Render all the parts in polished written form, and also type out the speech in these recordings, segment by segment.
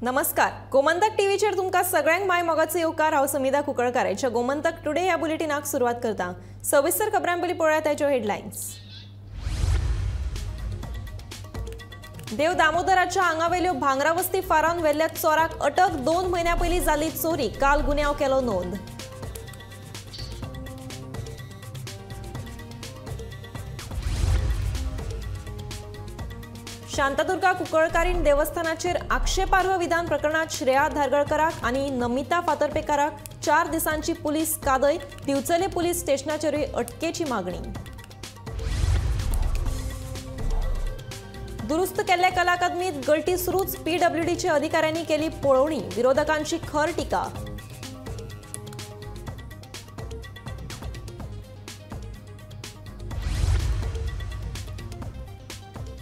नमस्कार, गोमंतक टीव्हीचेर तुमकां सगळ्यांक माय मोगाचो येवकार। हांव समिधा कुंकळकाराच्या गोमंतक टुडे ह्या बुलेटिनाक सुरवात करता। सविस्तर खबरां पयलीं पळोवया ताच्यो हेडलायन्स। देव दामोदराच्या आंगावेल्यो भांगरा वस्ती फारावन व्हेल्ल्या चोराक अटक। 2 म्हयन्यां पयलीं जाल्ली चोरी, काल गुन्यांव केलो नोंद। शांतादुर्गा कुंकळकारीण देवस्थानाचेर आक्षेपार्ह विधान प्रकरणात श्रेया धारगळकराक आनी नमिता फातर्पेकाराक 4 दिसांची पुलीस कादय। दिवचले पुलीस स्टेशनाचेरूय अटकेची मागणी। दुरुस्त केल्ले कला अकादमीत गळती सुरूच, पीडब्ल्यूडीचे अधिकाऱ्यांनी केली पळोवणी। विरोधकांची खर टिका।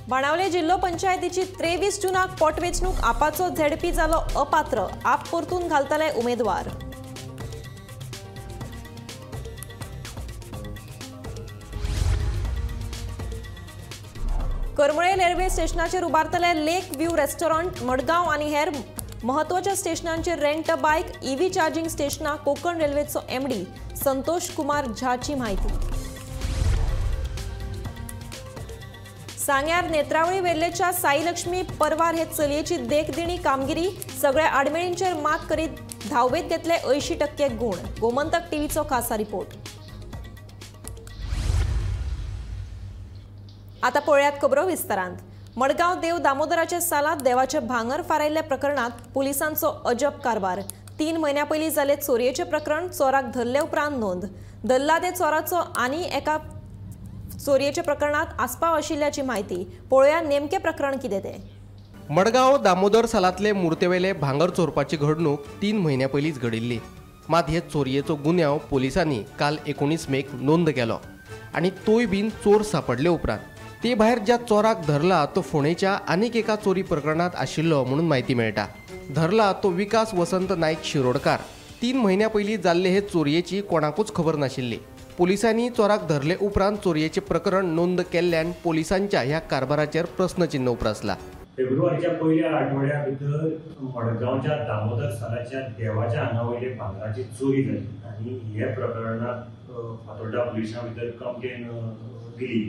बाणावले जिल्लो पंचायतीची 23 जूनाक पोटवेंचणूक आपाचो झेडपी जालो अपात्र। आप परतून घालतले उमेदवार। करमळे रेल्वे स्टेशनाचेर उबारतले लेक व्यू रेस्टॉरंट। मडगांव आनी हेर महत्वाच्या स्टेशनांचेर rent a bike, EV charging स्टेशनां। Konkan रेल्वेचो एमडी संतोष कुमार झाची माहिती। सांग्यार नेत्रावळी वेल्लेच्या साईलक्ष्मी परवार हे चलयेची देखदिणी कामगिरी। सगळ्या आडमेळींचेर मात करीत धावेत घेतले 80% गुण। गोमंतक टीव्हीचो खासा रिपोर्ट। आता पळयात खबरो विस्तारांत। मडगांव देव दामोदराच्या सालात देवाचे भांगर फारायल्ल्या प्रकरणात पुलिसांचो अजब कारभार। 3 म्हयन्यां पयलीं जाल्ले चोरयेचे प्रकरण, चोराक धरले उपरांत नोंद। दल्ला ते चोराचो आनी एका चोरयेच्या प्रकरणात आस्पाव आशिल्ल्याची माहिती। पळोवया नेमके प्रकरण कितें तें। मडगांव दामोदर सालातले मुर्तेवेले भांगर चोरपाची घडणूक 3 म्हयन्यां पयलींच घडिल्ली। मात हे चोरयेचो गुन्यांव पोलिसांनी काल 19 मेक नोंद केलो आनी तोय बीन चोर सापडले उपरांत। ते भायर ज्या चोराक धरला तो फोंडेच्या आनीक एका चोरी प्रकरणात आशिल्लो म्हणून माहिती मेळटा। धरला तो विकास वसंत नायक शिरोडकार। 3 म्हयन्यां पयलीं जाल्ले हे चोरयेची कोणाकूच खबर नाशिल्ली। पुलिसांनी चोराक धरले उपरांत चोरयेचे प्रकरण नोंद केल्ल्यान पुलिसांच्या ह्या कारभाराचेर प्रस्नचिन्ह उप्रासला। फेब्रुवारीच्या पहिल्या आठवड्या भितर मडगांवच्या दामोदर सालाच्या देवाच्या आंगावयले भांगराची चोरी जाली आनी हे प्रकरणात फातोर्डा पुलिसां भितर कंप्लेन दिली।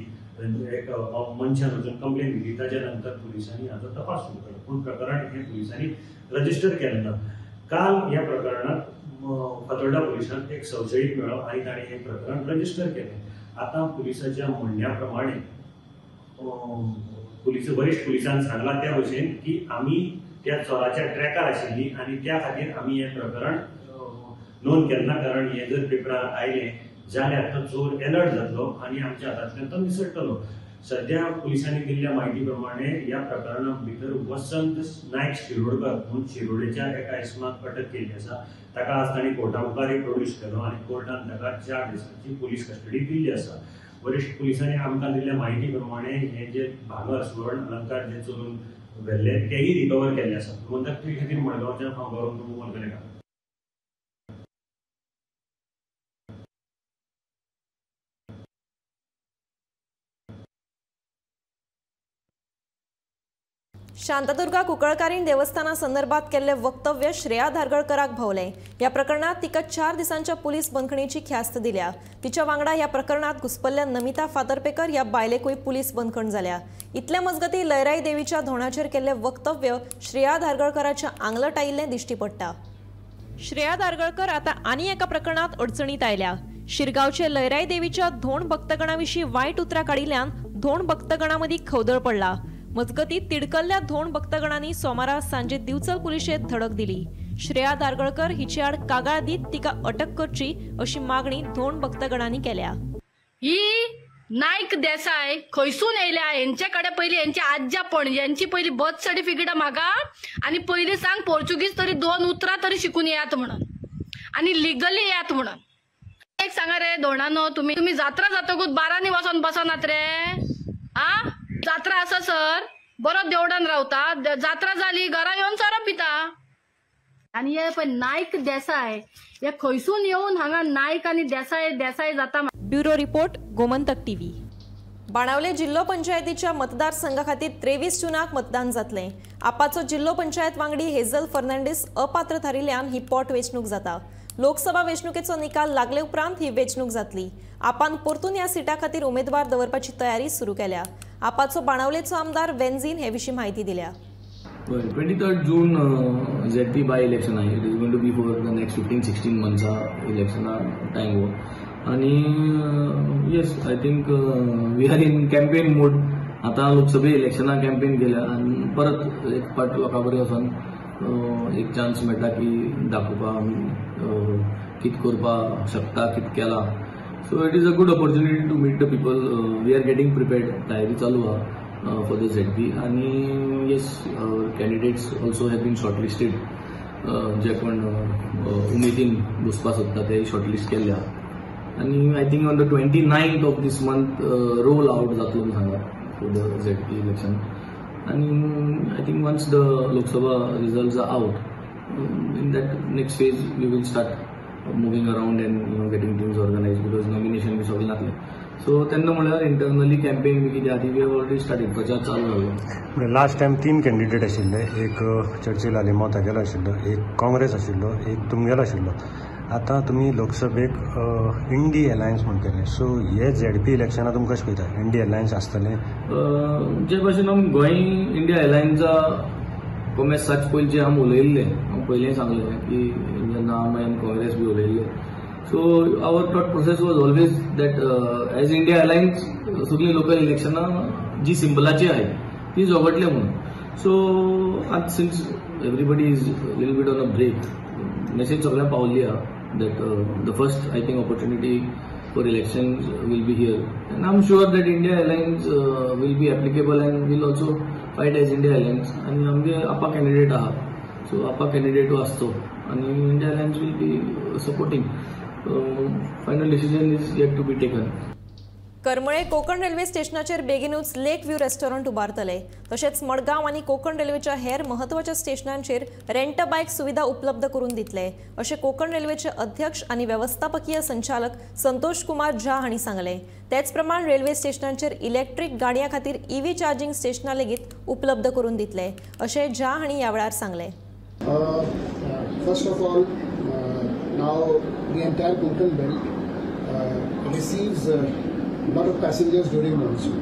एक मनशान वचून कंप्लेन दिली, ताच्या नंतर पुलिसांनी हाचो तपास सुरू केलो, पूण प्रकरण हे पुलिसांनी रजिस्टर केलें ना। काल ह्या प्रकरणात फातोर्डा पुलिसांक एक संशयीत मेळ्ळो आनी ताणें हें प्रकरण रजिस्टर केलें। आतां पुलिसाच्या म्हणण्या प्रमाणे वरिश्ठ पुलिसान सांगलां त्या भशेन की आमी त्या चोराच्या ट्रॅकार आशिल्लीं आनी त्या खातीर आमी हें प्रकरण नोंद केलें ना, कारण हें जर पेपरार आयलें जाल्यार तो चोर अलर्ट जातलो आनी आमच्या हातांतल्यान तो निसटतलो। सध्या पुलिसांनी दिल्ल्या म्हायती प्रमाणे ह्या प्रकरणा भितर वसंत नायक शिरोडकर म्हणून शिरोडेच्या एका इसमाक अटक केली आसा। ताका आज तांणी कोर्टा मुखार प्रोड्यूस केलो आनी कोर्टान ताका 4 दिसांची पुलीस कस्टडी दिल्ली आसा। वरिश्ठ पुलिसांनी आमकां दिल्ल्या म्हायती प्रमाणे हे जे भांगर सुवर्ण अलंकार जे चोरून व्हेल्ले तेही रिकवर केल्ले आसा। गोमंतक टीव्ही खातीर मडगांवच्यान हांव गौरव मोलकरेकार। शांतादुर्गा कुंकळकारीण देवस्थाना संदर्भात केल्ले वक्तव्य श्रेया धारगळकराक भोवले। या प्रकरणात तिका 4 दिसांच्या पुलीस बंदखणीची ख्यास्त दिल्या। तिच्या वांगडा या प्रकरणात घुसपल्ल्या नमिता फातर्पेकर ह्या बायलेकूय पुलीस बंदखण जाल्या। इतले मजगती लयराई देवीच्या धोंडाचेर केल्ले वक्तव्य श्रेया धारगळकराच्या आंगलट आयिल्लें दिश्टी पडटा। श्रेया धारगळकर आता आनी एका प्रकरणात अडचणीत आयल्या। शिरगांवचे लयराई देवीच्या धोंड भक्तगणाविशीं वायट उतरां काडिल्ल्यान धोंड भक्तगणामदीं खवदळ पडला। मजगती तिडकल्ल्या धोंड भक्तगणांनी सोमारा सांजे दिवचल पुलिशेंत धडक दिली। श्रेया धारगळकर हिचे आड कागाळ दीत तिका अटक करची अशी मागणी धोंड भक्तगणांनी केल्या। ही नायक देसाय खंयसून येयल्या, हेंचे कडेन पयलीं हेंची आज्या पणजेंची पयलीं बर्थ सर्टिफिकेट मागा आनी पयलीं सांग पोर्चुगीज तरी 2 उतरां तरी शिकून येयात म्हणून आनी लिगली येयात म्हणून। एक सांगा रे धोंडानो, तुम्ही जात्रा जातकूच बारांनी वचोन बसनात रे? आ जात्रा आसा सर, बरो देवडान रावता, जात्रा जाली घरा येवन सोरो पिता। आनी हे पळय नायक देसाय हे खंयसून येवन हांगा नायक आनी देसाय देसाय जाता। Bureau report, Gomantak TV. Benaulim जिल्लो पंचायतीच्या मतदारसंघा खातीर 23 जूनाक मतदान जातलें। आपाचो जिल्लो पंचायत वांगडी हेझल फर्नांडीस अपात्र थारिल्ल्यान ही पोट वेंचणूक जाता। लोकसभा वेंचणुकेचो निकाल लागले उपरांत ही वेंचणूक जातली। आपान परतून ह्या सिटा खातीर उमेदवार दवरपाची तयारी सुरू केल्या। आपाचो बाणावलेचो आमदार वेंझीन हे विशीं माहिती दिल्या। 23rd June ZP by election आहे. It is going to be for the next 15-16 months election time हो. आणि yes, I think we are in campaign mode. आता लोकसभे इलेक्शना कॅम्पेन केल्या आणि परत एक पाट लोकां बरें वचून एक चान्स मेळटा की दाखोवपाक कित करपा शकता, कित केला. So it is a good opportunity to meet the people. We are getting prepared. तयारी चालू आहा for the ZP आणि yes, candidates also have been shortlisted. जे कोण उमेदीन बसपा सोदता ते शॉर्टलिस्ट केल्या आणि I think on the 29th of this month roll out जातलो म्हणून सांगा फॉर द ZP इलेक्शन. आणि I think once the Lok Sabha results are out in that next phase we will start moving around and getting things organised because nomination बी सगळें जातलें. So त्यांना म्हणल्यार internally campaign बी कितें आहा ती वी हॅव ऑलरेडी स्टार्टेड. प्रचार चालू जालो. लास्ट टायम 3 कॅन्डिडेट आशिल्ले. एक चर्चिल आलिमो तागेलो आशिल्लो, एक काँग्रेस आशिल्लो, एक तुमगेलो आशिल्लो. आतां तुमी लोकसभेक इंडी अलायन्स म्हूण केलें. सो हे ZP इलेक्शनां तुमकां कशें पळयता? इंडी अलायन्स आसतलें? जे भाशेन आमी गोंय इंडिया अलायन्सा कोमेस साच पयलींचे आमी उलयल्ले. हांव पयलीं सांगलें की जेन्ना आमी काँग्रेस बी उलयल्ले. So our thought process was always that as India Alliance सगळी लोकल इलेक्शनां जी सिंपलाची आहेत ती झगडले म्हणून. सो आज since everybody is little bit on a break, message सगळ्यांक पावल्ली आहा that the first I think opportunity for election will be here and I am sure that India Alliance will be applicable and will also fight as India Alliance. आणि आमगे आपा candidate आहा. So आपा कॅन्डिडेटू आसतो आणि India Alliance will be supporting. Final decision is yet to be taken. करमळे Konkan railway स्टेशनाचेर बेगीनूच लेक व्यू रेस्टॉरंट उबारतले. तशेंच मडगांव आनी कोकण रेल्वेच्या हेर महत्वाच्या स्टेशनांचेर रेंट बायक सुविधा उपलब्ध करून दितले अशें कोकण रेल्वेचे अध्यक्ष आनी व्यवस्थापकीय संचालक संतोष कुमार झा हांणी सांगले. तेच प्रमाण रेल्वे स्टेशनांचेर इलेक्ट्रीक गाडयां खातीर EV चार्जिंग स्टेशनां लेगीत उपलब्ध करून दितले अशें झा हांणी ह्या वेळार सांगले. First of all, now the entire Konkan belt receives a lot of passengers during monsoon,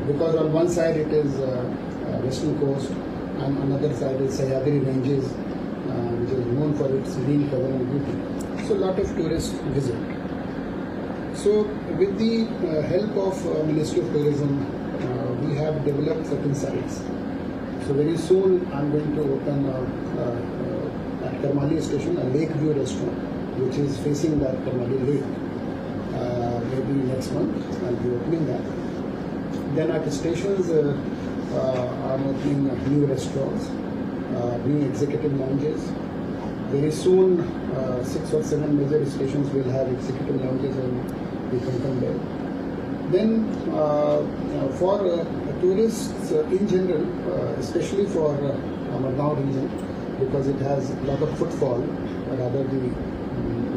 because on one side it is western coast and another side is Sahyadri ranges, which is known for its green cover and beauty. So a lot of tourists visit. So with the help of Ministry of Tourism, we have developed certain sites. So very soon I'm going to open at Karmali station a lake view restaurant which is facing that Karmali lake. Maybe next month I'll be opening that. Then at the stations I'm opening new restaurants, new executive lounges. Very soon 6 or 7 major stations will have executive lounges in the Konkan belt. Then for tourists in general, especially for Murgaon region, because it has a lot of footfall, rather the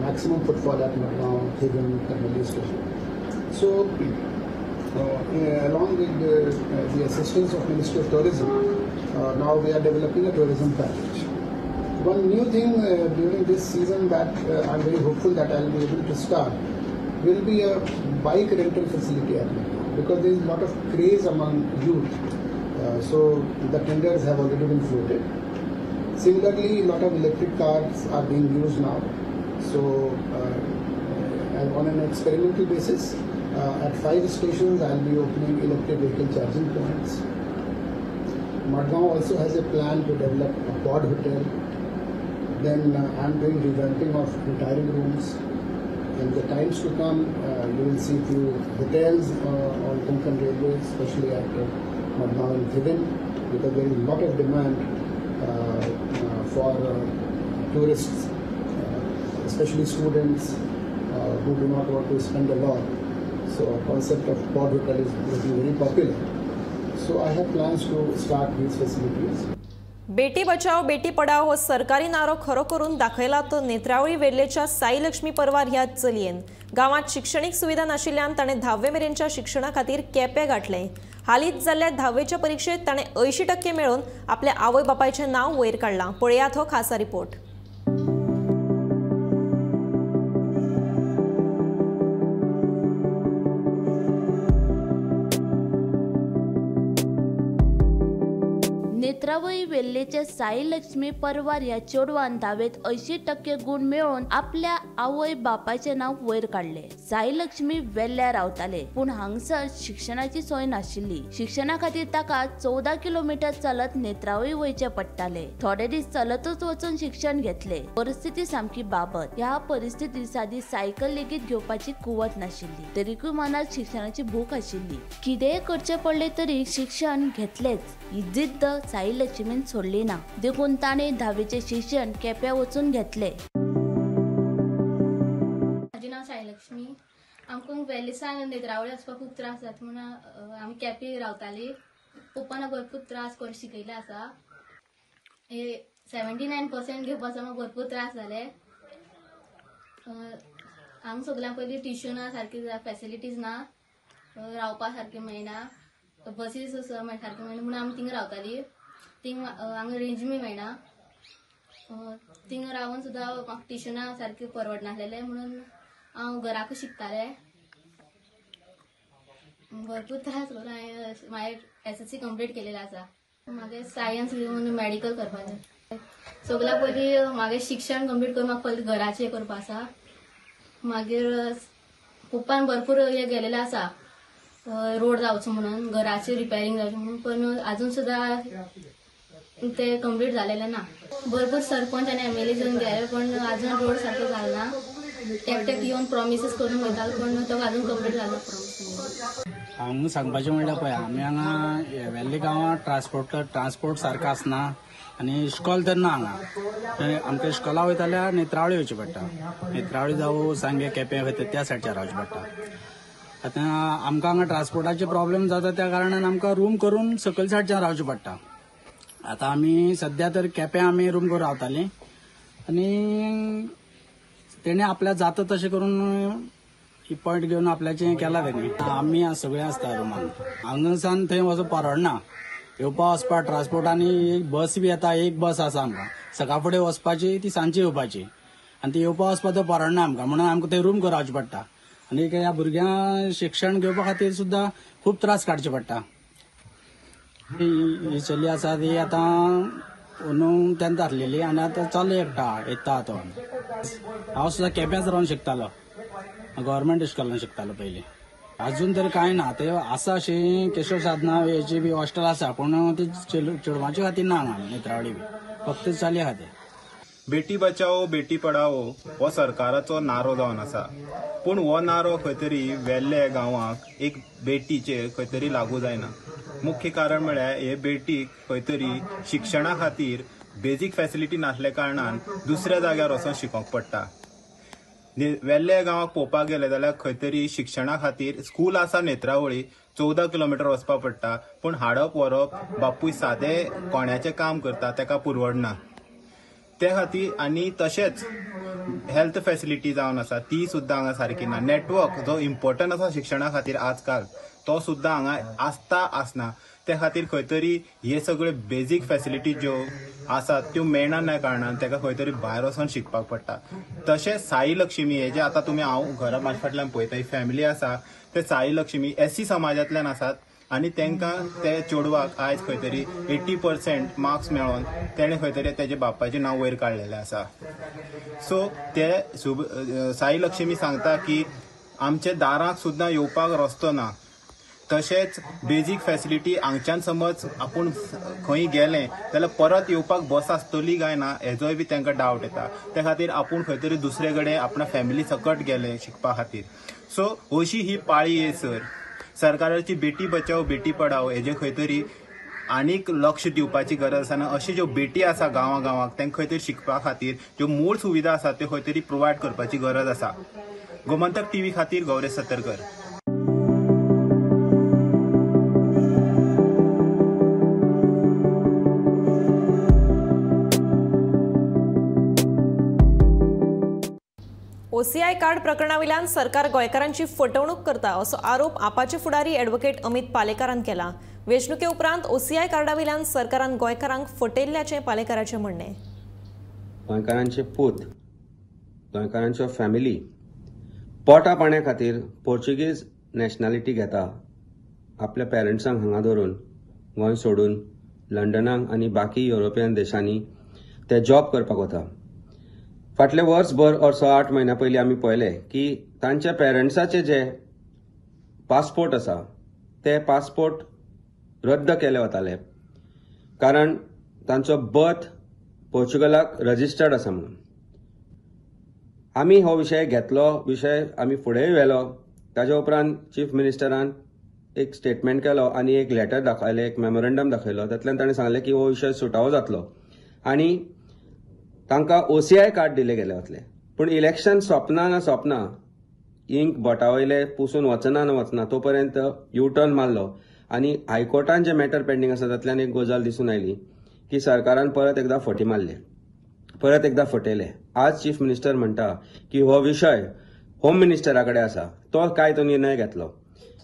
maximum footfall at Murgaon, Hiven, Karmali station. So along with the assistance of Ministry of Tourism, now we are developing a tourism package. One new thing during this season that I'm very hopeful that I'll be able to start will be a bike rental facility at Murgaon, because there is a lot of craze among youth. So the tenders have already been floated. Similarly, a lot of electric cars are being used now. So on an experimental basis, at 5 stations I'll be opening electric vehicle charging points. Murgaon also has a plan to develop a pod hotel. Then I'm doing revamping of retiring rooms. In the times to come, you will see few hotels on Konkan Railway, especially at Murgaon and Hiven, because there is a lot of demand for tourists, especially students who do not want to spend a lot. So the concept of pod hotel is looking very popular. So I have plans to start these facilities. बेटी बचाव बेटी पढाओ हो सरकारी नारो खरो करून दाखयला तो नेत्रावळी वेल्लेच्या साई लक्ष्मी परवार ह्या चलयेन गावात शिक्षणीक सुविधा नाशिल्ल्यान ताणे 10वे मेरेनच्या शिक्षणा खातीर केपें गाठले हालींच जाल्ल्या 10वेच्या परीक्षेत ताणें 80% मेळोवन आपल्या आवय बापायचें नांव वयर काडलां. पळयात हो खासा रिपोर्ट. नेत्रावळी वेल्लेचे साई लक्ष्मी परवार ह्या चेडवान 10वेत 80% गुण मेळोवन आपल्या आवय बापायचे नाव वयर काढले. साई लक्ष्मी वेल्ल्या रावताले, पूण हांगसर शिक्षणाची सोय नाशिल्ली. शिक्षणा खातीर ताका 14 किलोमीटर चलत नेत्रावळी वयचे पडटाले. थोडे दीस चलतच वचून शिक्षण घेतले. परिस्थिती सामकी बाबत. ह्या परिस्थितीत सादी सायकल लेगीत घेवपाची कुवत नाशिल्ली, तरीकूय मनात शिक्षणाची भूक आशिल्ली. कितेंय करचे पडले तरी शिक्षण घेतलेच ही जिद्द साई लक्ष्मीन सोडली ना. देखून ताणें 10वेचे शिक्षण केप्यां वचून घेतले. म्हजें नांव साई लक्ष्मी. आमकां वेल्लेसान नेत्रावळी वचपाक खूब त्रास जाता म्हणून आमी केपें रावतालीं. पप्पान भरपूर त्रास करून शिकयलें आसा. 79% घेवपाचो म्हाका भरपूर त्रास जाले. हांगा सगळ्यां पयलीं ट्युशनां सारकी फॅसिलिटीज ना, रावपा सारकें मेळना, बसीस सारकें मेळना म्हणून आमी थिंगा रावतालीं. हांगा रेंज बी मेळना. थिंगा रावन सुद्दां म्हाका ट्युशनां सारकें परवडनासलें म्हणून हांव घराकूच शिकतालें. भरपूर त्रास करून हांवें म्हाजें SSC कंप्लीट केलेलें आसा. मागीर सायन्स घेवन मेडिकल करपाचें. सगळ्यां पयलीं म्हाजें शिक्षण कंप्लीट करून म्हाका पयलीं घराचें करपा आसा. मागीर पप्पान भरपूर हे गेलेलें आसा, रोड जावचो म्हणून, घराचें रिपेरिंग जावचें म्हणून, पण अजून सुद्दां ते कंप्लीट जालेलें ना. भरपूर सरपंच आनी MLA येवन गेले, पण अजून रोड सारको जालना. एकट्याक येवन प्रॉमिसीस करून वयतालो, पण तो अजून कंप्लीट जालो प्रॉमिस. हांगा सांगपाचें म्हणल्यार पळय, आमी हांगा वेल्ले गांवांत ट्रान्सपोर्ट सारको आसना आनी इश्कॉल तर ना हांगा. आमकां इश्कॉला वयता जाल्यार नेत्रावळी वयचें पडटा. नेत्रावळी जावं सांगे केपें वयता त्या सायडीच्यान रावचें पडटा. आतां आमकां हांगा ट्रान्सपोर्टाचे प्रॉब्लेम जाता त्या कारणान आमकां रूम करून सकयल सायडीच्यान रावचें पडटा. आतां आमी सद्या तर केप्यां आमी रूम करून रावतालीं आनी तेणे आपल्या जाता तशें करून पॉयंट घेवन आपल्याचें केलां तेणी. आमी सगळें आसता रुमान. हांगासान थंय वचून परवडना. येवपा वचपा ट्रान्सपोर्टांनी बस बी येता, एक बस आसा आमकां. सकाळ फुडें वचपाची, ती सांजची येवपाची, आनी ती येवपा वचपा तो परवडना आमकां. म्हणून आमकां थंय रूम करून रावचें पडटा. आनी ह्या भुरग्यांक शिक्षण घेवपा खातीर सुद्दां खूब त्रास काडचे पडटा. ही चली आसा ती आतां 10th जातलेली आनी आतां चलो एकटा येता तो. हांव सुद्दां केप्याच रावन शिकतालो, गव्हर्मेंट इस्कॉलान शिकतालो पयलीं. अजून तरी कांय ना. ते आसा अशी केशव साधना हेची बी हॉस्टेल आसा, पूण ती चेडवांच्या खातीर ना हांगा नेत्रावळी बी, फक्त चलयां खातीर. बेटी बचाओ बेटी पढाओ हो सरकाराचो नारो जावन आसा, पूण हो नारो खंय तरी वेल्ले गांवांक एक बेटीचेर खंय तरी लागू जायना. मुख्य कारण म्हळ्यार हे बेटीक खंय तरी शिक्षणा खातीर बेजीक फॅसिलिटी नासल्या कारणान दुसऱ्या जाग्यार वचून शिकोवंक पडटा. वेल्ले गांवांक पळोवपाक गेले जाल्यार खंय तरी शिक्षणा खातीर स्कूल आसा नेत्रावळी, 14 किलोमीटर वचपा पडटा, पूण हाडप व्हरप बापूय सादें कोण्याचें काम करता तेका परवडना. ते खातीर आनी तशेंच हेल्थ फॅसिलिटी जावन आसा ती सुद्दां हांगा सारकी ना. नेटवर्क जो इम्पॉर्टंट आसा शिक्षणा खातीर आजकाल तो सुद्दां हांगा आसना. त्या खातीर खंय तरी हे सगळे बेजीक फॅसिलिटी ज्यो आसात त्यो मेळना कारणान तेका खंय तरी भायर वचून शिकपाक पडटा. तशेंच साई लक्ष्मी हे जे आतां तुमी हांव घरा म्हाज्या फाटल्यान पळयता ही फॅमिली आसा, ते साई लक्ष्मी SC समाजांतल्यान आसात आनी तांकां ते चेडवाक आयज खंय तरी 80% मार्क्स मेळोन तेणें खंय तरी तेजे बापायचें नांव वयर काडलेलें आसा. सो ते साई लक्ष्मी सांगता की आमच्या दाराक सुद्दां येवपाक रस्तो ना. तशेंच बेजीक फॅसिलिटी हांगच्यान समज आपूण खंय गेलें जाल्यार परत येवपाक बस आसतली काय ना हेजोय बी तांकां डावट येता. त्या खातीर आपूण खंय तरी दुसरे कडेन आपणा फॅमिली सकट गेले शिकपा खातीर. सो अशी ही पाळी येयसर सरकाराची बेटी बचाओ बेटी पढाओ हेजे खंय तरी आनीक लक्ष दिवपाची गरज आसा. आनी अशी ज्यो बेटी आसा गांवांक तांकां खंय तरी शिकपा खातीर ज्यो मूळ सुविधा आसा त्यो खंय तरी प्रोवायड करपाची गरज आसा. गोमंतक TV खातीर गौरेश सतरकर. OCI कार्ड प्रकरणावेल्यान सरकार गोंयकारांची फटवणूक करता असो आरोप आपाचे फुडारी ॲडव्होकेट अमित पालेकारान केला। वेंचणुके उपरांत OCI कार्डावेल्यान सरकारान गोंयकारांक फटयल्ल्याचे पालेकाराचे म्हणणे। गोंयकारांचे पूत, गोंयकारांच्यो फॅमिली पोटा पाण्या खातीर पोर्चुगीज नॅशनॅलिटी घेता, आपल्या पेरंट्सांक हांगा धरून गोंय सोडून लंडनाक आनी बाकी युरोपियन देशांनी ते जॉब करपाक वता। फाटले वर्सभर और 8 म्हयन्या पयलीं आमी पळयले की तांच्या पेरंट्साचे जे पासपोर्ट आसा ते पासपोर्ट रद्द केले वताले, कारण तांचो बर्थ पोर्चुगलाक रजिस्टर्ड आसा म्हणून। आमी हो विशय घेतलो, विशय आमी फुडेंय व्हेलो। ताजे उपरांत चीफ मिनिस्टरान एक स्टेटमेंट केलो आनी एक लेटर दाखयलें, एक मेमोरेंडम दाखयलो। तातूंतल्यान ताणें सांगलें की हो विशय सुटावो जातलो आनी तांकां OCI कार्ड दिले गेले वतले। पूण इलेक्शन सोंपना ना सोंपना, इंक बोटावयले पुसून वचना ना वचना तो पर्यंत यू टर्न मारलो आनी हायकोर्टान जे मॅटर पेंडींग आसा तातूंतल्यान एक गजाल दिसून आयली की सरकारान परत एकदा फटी मारले, परत एकदा फटयले। आज चीफ मिनिस्टर म्हणटा की हो विशय होम मिनिस्टरा कडेन आसा, तो काय तो निर्णय घेतलो।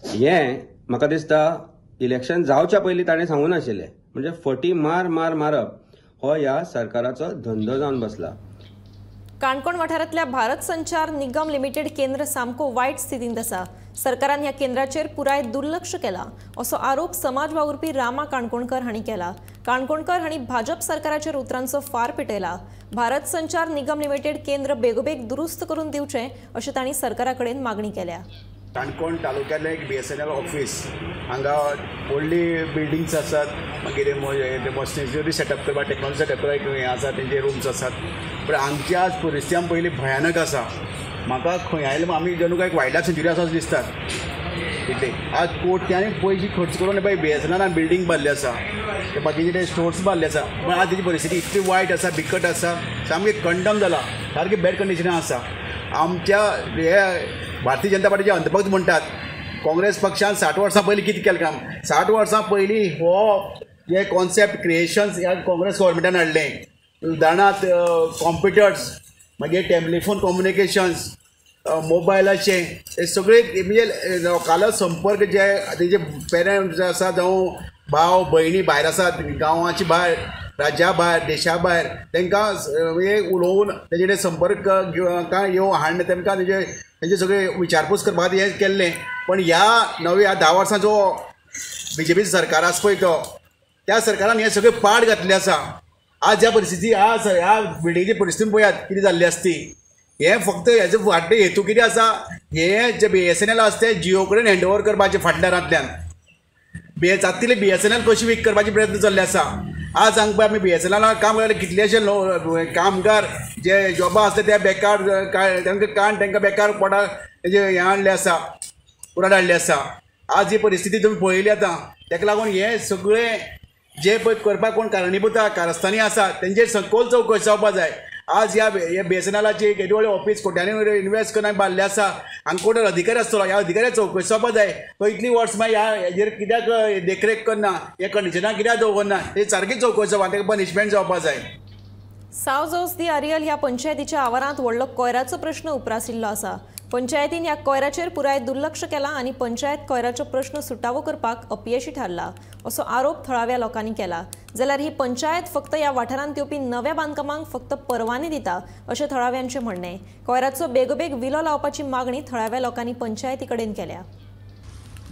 हें म्हाका दिसता इलेक्शन जावच्या पयलीं ताणें सांगून आशिल्लें, म्हणजे फटी मारप हो ह्या सरकाराचो धंदो जावन बसला। काणकोण वाठारांतल्या भारत संचार निगम लिमिटेड केंद्र सामको वायट स्थितींत आसा। सरकारान ह्या केंद्राचेर पुराय दुर्लक्ष केला असो आरोप समाज वावुरपी रामा काणकोणकर हांणी केला। काणकोणकर हांणी भाजप सरकाराचेर उतरांचो फार पेटयला। भारत संचार निगम लिमिटेड केंद्र बेगोबेग दुरुस्त करून दिवचें अशें तांणी सरकारा कडेन मागणी केल्या। काणकोण तालुक्यातलें एक BSNL ऑफिस, हांगा व्हडली बिल्डिंग्स आसात, मागीर मशिनरी सेटअप करपाक, टेक्नॉलॉजी सेटअप करपाक हें आसा, तेंचे रूम्स आसात। पण हांगची आज परिस्थिती आमी पयली भयानक आसा। म्हाका खंय आयले आमी जणू काय वायल्ड सेंच्युरी आसा अशें दिसता। इतले आज कोट्यांनी पयशे खर्च करून पळय BSNL बिल्डींग बांदली आसा, ते बाकीचे ते स्टोर्स बांदले आसा, पण आज तेजी परिस्थिती इतली वायट आसा, बिकट आसा, सामकी कंडम जाला, सारकी बॅड कंडिशनान आसा। आमच्या हे भारतीय जनता पार्टीचे अंतभक्त म्हणटात काँग्रेस पक्षान 60 वर्सां पयलीं कितें केलें काम। 60 वर्सां पयलीं हो जे कॉन्सेप्ट क्रिएशन्स ह्या काँग्रेस गव्हर्मेंटान हाडलें। उदाहरणार्थ कॉम्प्युटर्स, मागीर टेलिफोन कम्युनिकेशन्स, मोबायलाचे हे सगळे म्हणजे लोकांलो संपर्क जे तेजे पेरंट्स आसा जावं भाव भयणी भायर आसात, गांवाची भायर, राज्या भायर, देशा भायर, तांकां म्हणजे उलोवन तेजे संपर्क येवं हाडून तांकां तेजे सगळे विचारपूस करपाक हें केल्लें। पण ह्या नव्या 10 वर्सां जो BJP सरकार आसा पळय तो, त्या सरकारान हें सगळें पाड घातलें आसा। आज ज्या परिस्थिती ह्या बिल्डिंगेची परिस्थिती पळयात कितें जाल्ली आसती। हें फक्त हेजो फाटले हेतू कितें आसा, हे जे BSNL आसा ते जियो कडेन हँडओवर करपाचे फाटल्या रांतल्यान। जातले BSNL कशी वीक करपाचे प्रयत्न चल्ले आसा। आज सांगपा आमी BSNL काम करले कितलेशे कामगार जे जॉबा आसले ते बेकार तांकां बेकार पोटा तेजे हें हाडलें आसा, कुराड हाडलें आसा। आज ही परिस्थिती तुमी पळयली आतां, ताका लागून हे सगळे जे पळय करपाक कोण कारणीभूत कारस्थानी आसा तेंचेर सखोल चवकशी जावपा जाय। आज ह्या BSNLची एडी व्हडली ऑफिस कोट्यांनी इन्वेस्ट करून बांदलें आसा, हांगा कोण अधिकारी आसतलो, ह्या अधिकाऱ्याक चवकशी जावपा जाय। तो इतली वर्स मागीर हेजेर कित्याक देखरेख करना, हे कंडिशनाक कित्याक दवरना, हे सारकी चवकशी जावपा, ताका पनिशमेंट जावपा जाय। सावथ जोस दी आरियल ह्या पंचायतीच्या आवारांत व्हडलो कोयराचो प्रश्न उप्रासिल्लो आसा। पंचायतीन ह्या कोयराचेर पुराय दुर्लक्ष केला आनी पंचायत कोयराचो प्रश्न सुटावो करपाक अपयशी थारला असो आरोप थळाव्या लोकांनी केला। जाल्यार ही पंचायत फक्त ह्या वाठारांत येवपी नव्या बांदकामांक फक्त परवाने दिता अशें थळाव्यांचें म्हणणें। कोयराचो बेगोबेग विलो लावपाची मागणी थळाव्या लोकांनी पंचायती कडेन केल्या।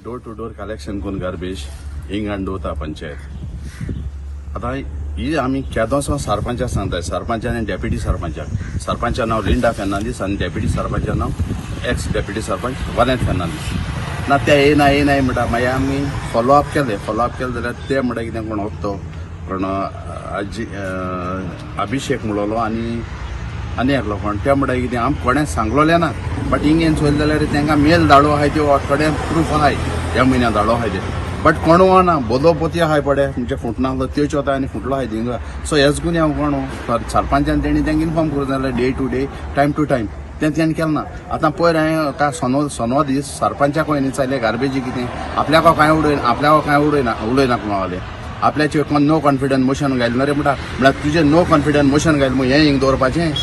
डोर टू डोर कलेक्शन करून गार्बेज हिंग हाडून दवरता पंचायत। आतां ही आमी केदोसो सरपंचाक सांगताय, सरपंच आनी डेप्युटी सरपंचाक। सरपंचाचें नांव लिंडा फेर्नांदीस आनी डेप्युटी सरपंचाचें नांव एक्स डेप्युटी सरपंच वालेंत फेर्नांदीस। ना ते येनाय म्हणटा, मागीर आमी फॉलोअप केले जाल्यार ते म्हणटा कितें कोण वखतो कोण अभिषेक म्हणलो आनी एकलो कोण ते म्हणटा कितें आमकां कोणें सांगलोलें ना, बट हिंगेन चोयलें जाल्यार तांकां मेल धाडो आहाय त्यो कडेन प्रूफ आहाय ह्या म्हयन्याक धाडो आहाय ते, बट कोण ना बोलो पोती आहाय पडे म्हणजे फुटना त्योच वता आनी फुटलो आहाय थिंगा। सो हेच गुन्हे हांव कोण सरपंचान तेणी तांकां इन्फॉर्म करूं जाल्यार day to day time to time तें केलें ना। आतां पयर हांवें काय सोनवा दीस सरपंचाक विचारलें गार्बेजी कितें, आपल्याक कांय उलयना म्हणून आपल्याचे नो कॉन्फिडन्स मोशन घायलें रे म्हणटा तुजें नो कॉन्फिडन्स मोशन घायल हें हिंग दवरपाचें।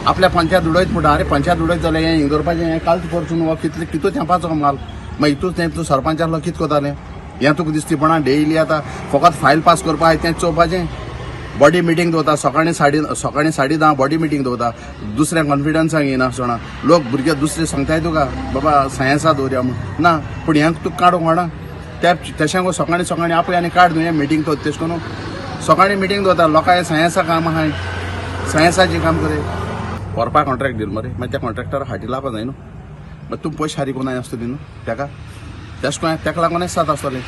आपल्या पंचायत उडयत म्हणटा अरे पंचायत उडयत जाल्यार हें दवरपाचें हें कालच परसून हो कितू तेंपाचो माल मागीर हितूच तें तूं सरपंचालो कितें कोतालें हें तुका दिसतीपणां डेली आतां फकत फायल पास करपा तें चोवपाचें बॉडी मिटींग दवरता सकाळीं 10:30 बॉडी मिटींग दवरता दुसऱ्या कॉन्फिडन्साक येना सोडा लोक भुरगे दुसरे सांगताय तुका बाबा सायन्सा दवरया म्हूण ना पूण हें तुका काडूंक वाडा तशें सकाळीं आपय आनी काड न्हू हें मिटींग तो तेश करून सकाळीं मिटींग दवरता लोकांक सायन्सा काम आहाय सायन्साचें काम करे व्हरपा कॉन्ट्रॅक्ट दिल मरे मागीर त्या कॉन्ट्रॅक्टराक हाटी लावपा जाय न्हू मागीर तूं पयशे हारी कोणाय आसतली न्हू तेका लागून साथ आसतलें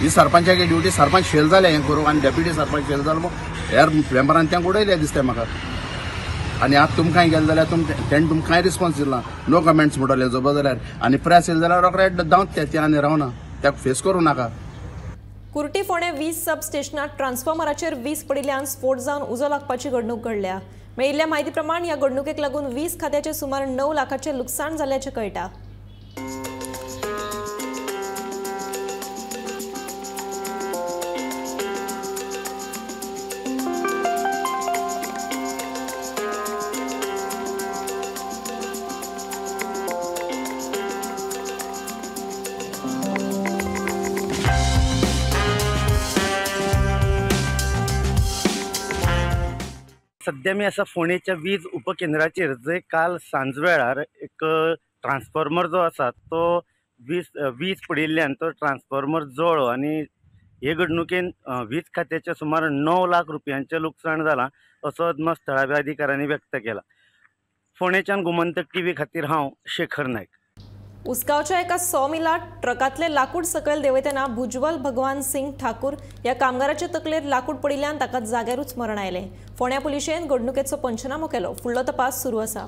ही सरपंचाची ड्युटी सरपंच फेल जालें हें करूंक आनी डेप्युटी सरपंच फेल जालो हेर मेंबरान तें उडयलें दिसता म्हाका आनी आतां तुमकांय गेलें जाल्यार तेणें तुमकां कांय रिस्पॉन्स दिला नो कमेंट्स म्हणटले जब जाल्यार आनी प्रेस येयलें जाल्यार रोखडें दावत तें आनी रावना त्याक फेस करूं नाका कुर्टी फोंडे वीज सब स्टेशनात ट्रान्सफॉर्मराचेर वीज पडिल्ल्यान स्फोट जावन उजो लागपाची घडणूक घडल्या मेळिल्ल्या म्हायती प्रमाण ह्या घडणुकेक लागून वीज खात्याचे सुमार 9 लाखांचे लुकसाण जाल्ल्याचें कळटा सध्या मी असा फोंडेच्या वीज उपकेंद्राचेर जंय काल सांज वेळार एक ट्रान्सफॉर्मर जो आसा तो वीज पडिल्ल्यान तो ट्रान्सफॉर्मर जळ्ळो आनी हे घडणुकेन वीज खात्याच्या सुमार 9 लाख रुपयांचें लुकसाण जालां असो अदमास थळाव्या अधिकाऱ्यांनी व्यक्त केला. फोंडेच्यान गोमंतक टीव्ही खातीर हांव शेखर नायक. उस्कावच्या एका सॉमिलात ट्रकातले लाकूड सकयल देवयतना भुजबल भगवान सिंग ठाकूर या कामगाराचे तकलेर लाकूड पडिल्ल्यान ताका जाग्यारूच मरण आयलें. फोंड्या पुलिशेन घडणुकेचो पंचनामो केलो. फुडलो तपास सुरू आसा.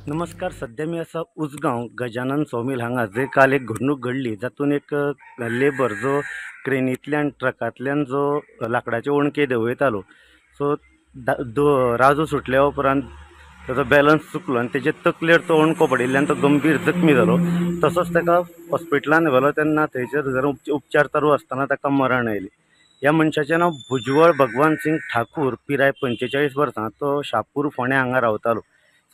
नमस्कार. सध्या मी असा उसगांव गजानन सॉमिल हांगा जंय काल एक घडणूक घडली जातून एक लेबर जो क्रेनींतल्यान ट्रकांतल्यान जो लाकडाचे ओणके देंवयतालो सो राजू सुटल्या उपरांत ताजो बॅलन्स चुकलो आनी तेजे तकलेर तो अणको पडिल्ल्यान तो गंभीर जखमी जालो. तसोच ताका हॉस्पिटलांत व्हेलो तेन्ना थंयसर उपचार चालू आसतना ताका मरण आयलें. ह्या मनशाचें नांव भुजबळ भगवान सिंग ठाकूर, पिराय 45 वर्सां. तो शापूर फोंड्या हांगा रावतालो.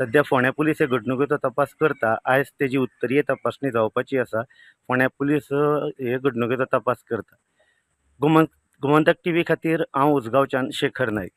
सध्या फोंड्या पुलीस हे घडणुकेचो तपास करता. आयज तेजी उत्तरीय तपासणी जावपाची आसा. फोंड्या पुलीस हे घडणुकेचो तपास करता. गोमंतक टीव्ही खातीर हांव उसगांवच्यान शेखर नायक.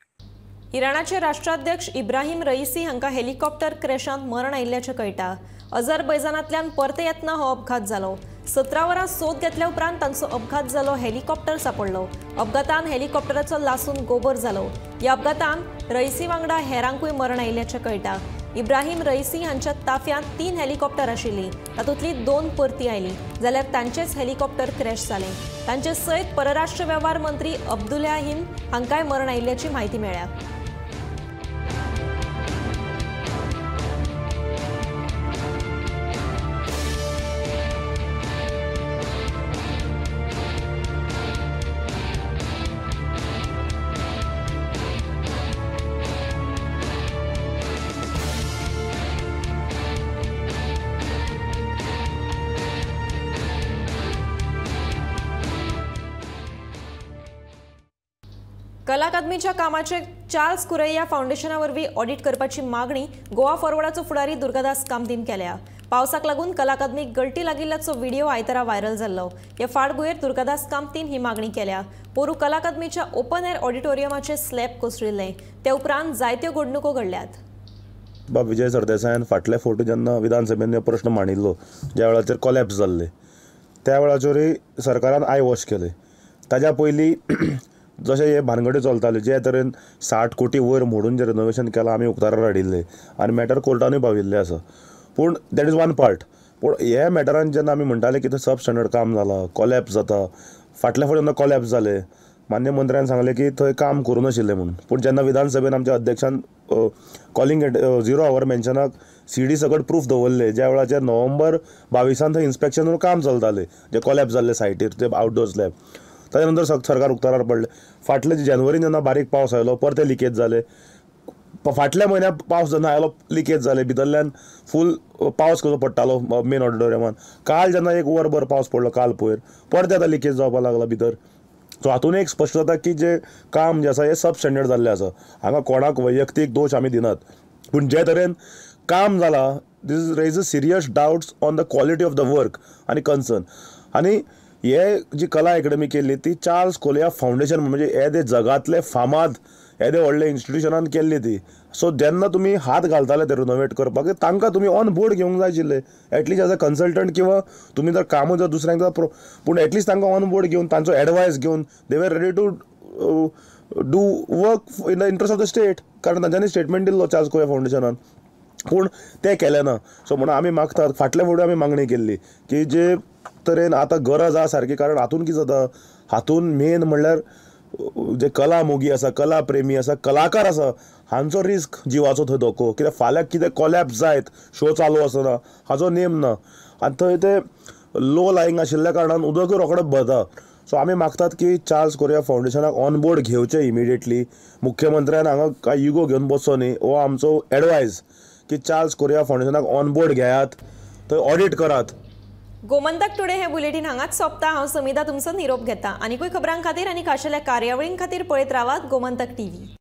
इराणाचे राष्ट्राध्यक्ष इब्राहिम रईसी हांका हेलिकॉप्टर क्रॅशांत मरण आयिल्ल्याचें कळटा. अझरबैजानांतल्यान परते येतना हो अपघात जालो. 17 वरां सोद घेतल्या उपरांत तांचो अपघात जालो. हेलिकॉप्टर सांपडलो. अपघातान हेलिकॉप्टराचो लासून गोबर जालो. ह्या अपघातान रईसी वांगडा हेरांकूय मरण आयिल्ल्याचें कळटा. इब्राहिम रईसी हांच्या ताफ्यांत 3 हेलिकॉप्टर आशिल्लीं. तातूंतली 2 परती आयलीं जाल्यार तांचेच हेलिकॉप्टर क्रॅश जालें. तांचे सयत परराष्ट्र वेव्हार मंत्री अब्दुल्लाहीन हांकांय मरण आयिल्ल्याची म्हायती मेळ्ळ्या. कला अकादमीच्या कामाचे चार्ल्स कुरैया फाउंडेशना वरवीं ऑडिट करपाची मागणी गोवा फॉरवर्डाचो फुडारी दुर्गादास कामतीन केल्या. पावसाक लागून कला अकादमीक गळटी लागिल्ल्याचो व्हिडिओ आयतारा व्हायरल जाल्लो. ह्या फाटभुंयेर दुर्गादास कामतीन ही मागणी केल्या. पोरू कला अकादमीच्या ओपन एअर ऑडिटोरियमाचे स्लॅब कोसळिल्ले. ते उपरांत जायत्यो घडणुको घडल्यात. विजय सरदेसायान फाटले फावटी जेन्ना विधानसभेन प्रश्न मांडिल्लो ज्या वेळाचेर कॉलॅप्स जाल्ले त्या वेळाचेरूय सरकारान आय वॉश केले. ताज्या पयलीं जशें हे भानगडी चलताले जे तरेन 60 कोटी वयर मोडून जे रिनोवेशन केलां आमी उक्तारार हाडिल्ले आनी मॅटर कोर्टानूय पाविल्ले आसा. पूण दॅट इज वन पार्ट. पूण हे मॅटरान जेन्ना आमी म्हणटाले की ते सब स्टँडर्ड काम जालां, कॉलॅप्स जाता, फाटल्या फावटी जेन्ना कॉलॅप्स जाले मान्य मंत्र्यान सांगलें की थंय काम करूं नाशिल्लें म्हणून. पूण जेन्ना विधानसभेन आमच्या अध्यक्षान कॉलिंग 0 आवर मेन्शनाक CD सकट प्रूफ दवरले ज्या वेळाचेर नोव्हेंबर 22 थंय इन्स्पेक्शनूर काम चलतालें जे कॉलॅप्स जाल्ले सायटीर ते आउटडोर स्लॅब. ताजे नंतर सरकार उक्तारार पडले. फाटले जानेवारीन जेन्ना बारीक पावस आयलो परते लिकेज जाले. फाटल्या म्हयन्याक पावस जेन्ना आयलो लिकेज जाले. भितरल्यान फूल पावस कसो पडटालो मेन ऑडिटोरियमान. काल जेन्ना एक वरभर पावस पडलो काल पयर परते आतां लिकेज जावपाक लागला भितर. सो हातून एक स्पश्ट जाता की जे काम जे आसा हे सब स्टँडर्ड जाल्लें आसा. हांगा कोणाक वैयक्तीक दोश आमी दिनात. पूण जे तरेन काम जालां this raises serious doubts on the quality of the work आनी कन्सर्न. आनी हे जी कला अकॅडमी केल्ली ती चार्ल्स कोलिया फावंडेशन म्हणजे येदे जगांतले फामाद येदे व्हडले इन्स्टिट्यूशनान केल्ली ती. सो जेन्ना तुमी हात घालताले ते रिनोवेट करपाक तांकां तुमी ऑन बोर्ड घेवंक जाय आशिल्ले एटलीस्ट एज अ कन्सल्टंट किंवा तुमी जर काम जर दुसऱ्यांक पूण एटलीस्ट तांकां ऑन बोर्ड घेवन तांचो एडवायस घेवन they were ready to do work in the interest of the state. कारण तांच्यांनी स्टेटमेंट दिल्लो चार्ल्स कोलिया फावंडेशनान पूण ते केलें ना. सो म्हणून आमी मागतात फाटल्या फावटी आमी मागणी केल्ली की जे तरेन आतां गरज आसा सारकी. कारण हातून कितें जाता हातून मेन म्हणल्यार जे कला मोगी आसा कला प्रेमी आसा कलाकार आसा हांचो रिस्क जिवाचो थंय धोको. कित्याक फाल्यां कितें कॉलॅप्स जायत शो चालू आसतना हाचो नेम ना आनी थंय ते लो लायंग आशिल्ल्या कारणान उदकूय रोखडें भरता. सो आमी मागतात की चार्ल्स कोलिया फावंडेशनाक ऑन बोर्ड घेवचें इमिडिएटली. मुख्यमंत्र्यान हांगा कांय युगो घेवन बसचो न्ही हो आमचो एडवायस की चार्ल्स कोलिया फावंडेशनाक ऑन बोर्ड घेयात थंय ऑडिट करात. गोमंतक टुडे हे बुलेटिन हांगाच सोंपता. हांव समिता तुमचो निरोप घेता. आनीकूय खबरां खातीर आनी खाशेल्या कार्यावळीं खातीर पळयत रावात गोमंतक TV.